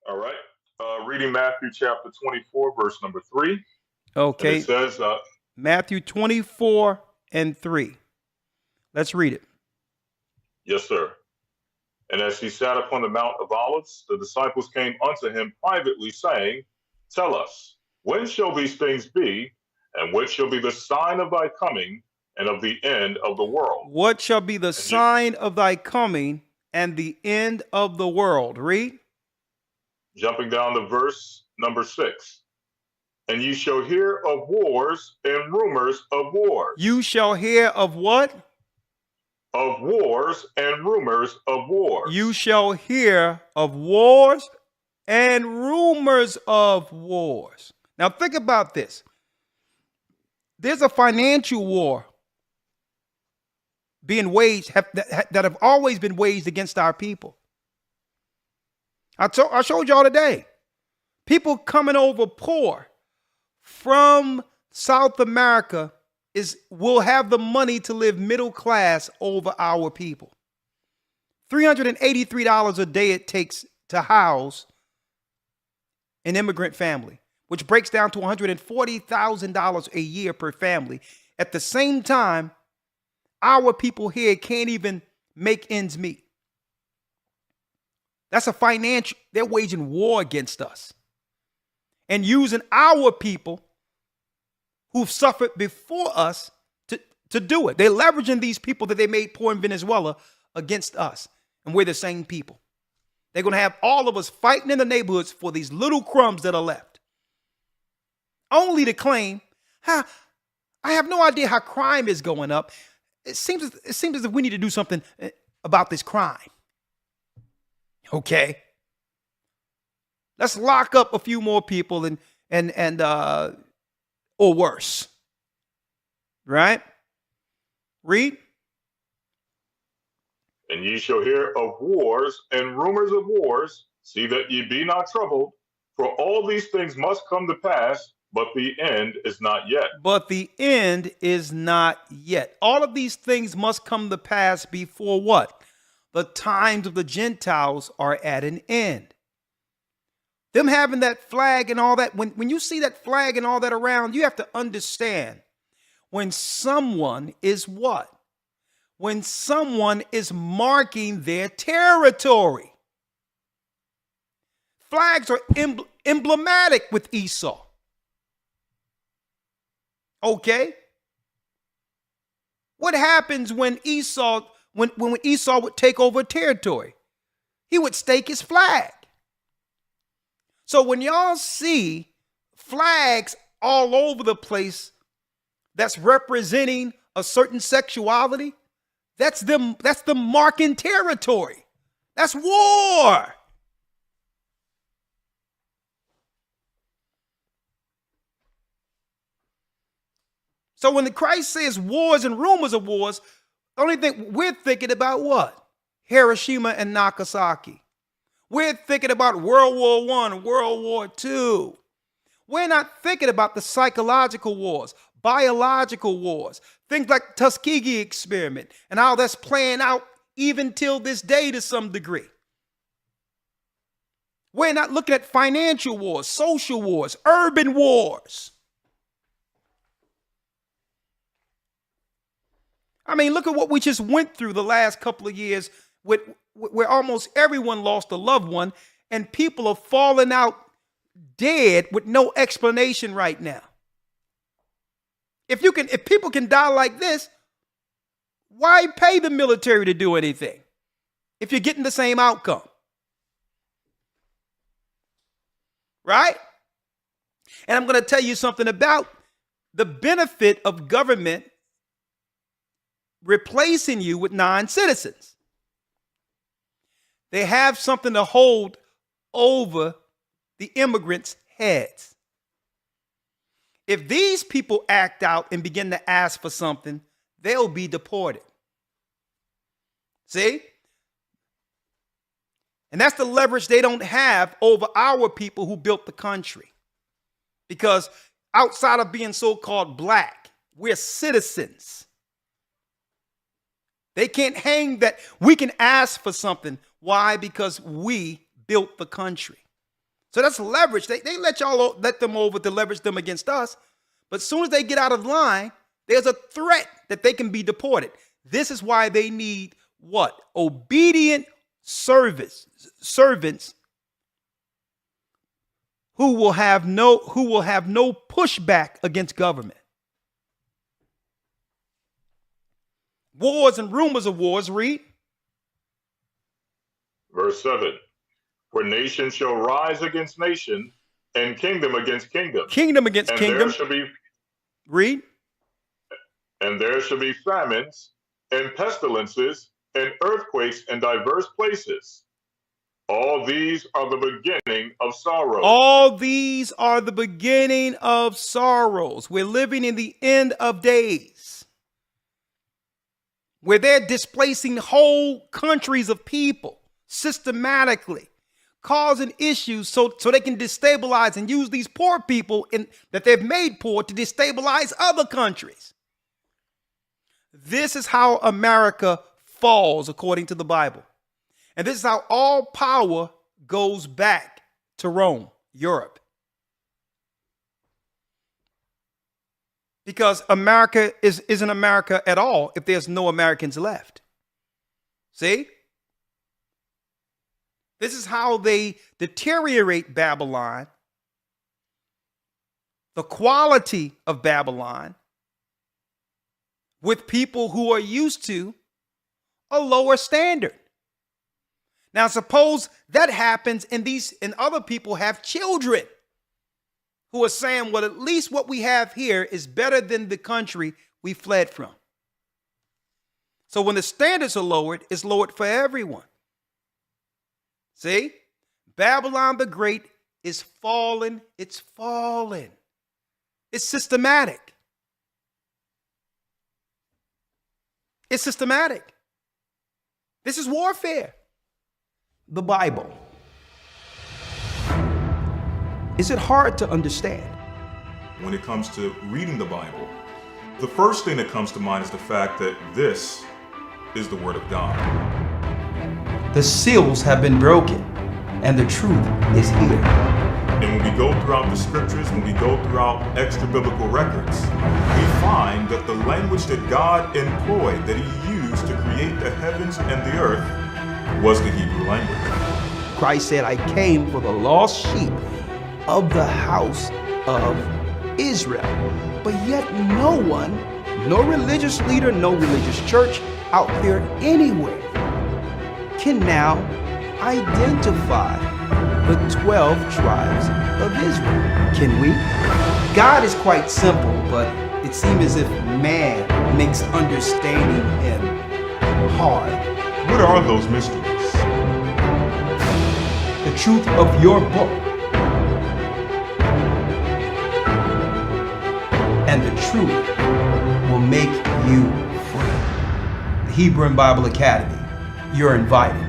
All right. Reading Matthew chapter 24, verse number 3. And it Okay. says, Matthew 24 and 3. Let's read it. yes, sir. And as he sat upon the Mount of Olives, the disciples came unto him privately, saying, tell us, when shall these things be? And what shall be the sign of thy coming and of the end of the world? What shall be the And you, sign of thy coming and the end of the world? Read. jumping down to verse number 6. And ye shall hear of wars and rumors of You wars, shall hear of what? of wars and rumors of You wars. shall hear of wars and rumors of wars. Now think about this. There's a financial war being waged that have always been waged against our people. I showed y'all today. People coming over poor from South America will have the money to live middle class over our people. $383 a day it takes to house an immigrant family, which breaks down to $140,000 a year per family. At the same time, our people here can't even make ends meet. That's a financial, they're waging war against us and using our people who've suffered before us to do it. They're leveraging these people that they made poor in Venezuela against us. And we're the same people. They're going to have all of us fighting in the neighborhoods for these little crumbs that are left. Only to claim, I have no idea how crime is going up. It seems as if we need to do something about this crime. Okay. Let's lock up a few more people and or worse. Right? Read. And ye shall hear of wars and rumors of wars. See that ye be not troubled, for all these things must come to pass, but the end is not yet. But the end is not yet. All of these things must come to pass before what? The times of the Gentiles are at an end. Them having that flag and all that, when you see that flag and all that around, you have to understand when someone is what? When someone is marking their territory. Flags are emblematic with Esau. Okay? What happens when Esau, when Esau would take over territory? He would stake his flag. So when y'all see flags all over the place that's representing a certain sexuality, that's them marking territory. That's war. So when the Christ says wars and rumors of wars, the only thing we're thinking about what? Hiroshima and Nagasaki. We're thinking about World War I, World War II. We're not thinking about the psychological wars, biological wars, things like Tuskegee experiment and how that's playing out even till this day to some degree. We're not looking at financial wars, social wars, urban wars. I mean, look at what we just went through the last couple of years where almost everyone lost a loved one and people are falling out dead with no explanation right now. If people can die like this, why pay the military to do anything if you're getting the same outcome? Right? And I'm going to tell you something about the benefit of government replacing you with non-citizens. They have something to hold over the immigrants' heads. If these people act out and begin to ask for something, they'll be deported. See? And that's the leverage they don't have over our people who built the country. Because outside of being so-called black, we're citizens. They can't hang that. We can ask for something. Why? Because we built the country. So that's leverage. They let them over to leverage them against us. But as soon as they get out of line, there's a threat that they can be deported. This is why they need what? Obedient servants who will have no pushback against government. Wars and rumors of wars, read. Verse 7. For nation shall rise against nation, and kingdom against kingdom. Kingdom against and kingdom. There shall be, read. And there shall be famines, and pestilences, and earthquakes in diverse places. All these are the beginning of sorrows. All these are the beginning of sorrows. We're living in the end of days, where they're displacing whole countries of people systematically, causing issues so they can destabilize and use these poor people that they've made poor to destabilize other countries. This is how America falls according to the Bible. And this is how all power goes back to Rome, Europe. Because America isn't America at all if there's no Americans left. See? This is how they deteriorate Babylon, the quality of Babylon, with people who are used to a lower standard. Now, suppose that happens and other people have children who are saying, well, at least what we have here is better than the country we fled from. So when the standards are lowered, it's lowered for everyone. See? Babylon the Great is fallen. It's fallen. It's systematic. It's systematic. This is warfare. The Bible. Is it hard to understand? When it comes to reading the Bible, the first thing that comes to mind is the fact that this is the Word of God. The seals have been broken, and the truth is here. And when we go throughout the scriptures, when we go throughout extra biblical records, we find that the language that God employed, that He used to create the heavens and the earth, was the Hebrew language. Christ said, I came for the lost sheep of the house of Israel. But yet no one, no religious leader, no religious church out there anywhere can now identify the 12 tribes of Israel. Can we? God is quite simple, but it seems as if man makes understanding Him hard. What are those mysteries? The truth of your book and the truth will make you free. The Hebrew and Bible Academy. You're invited.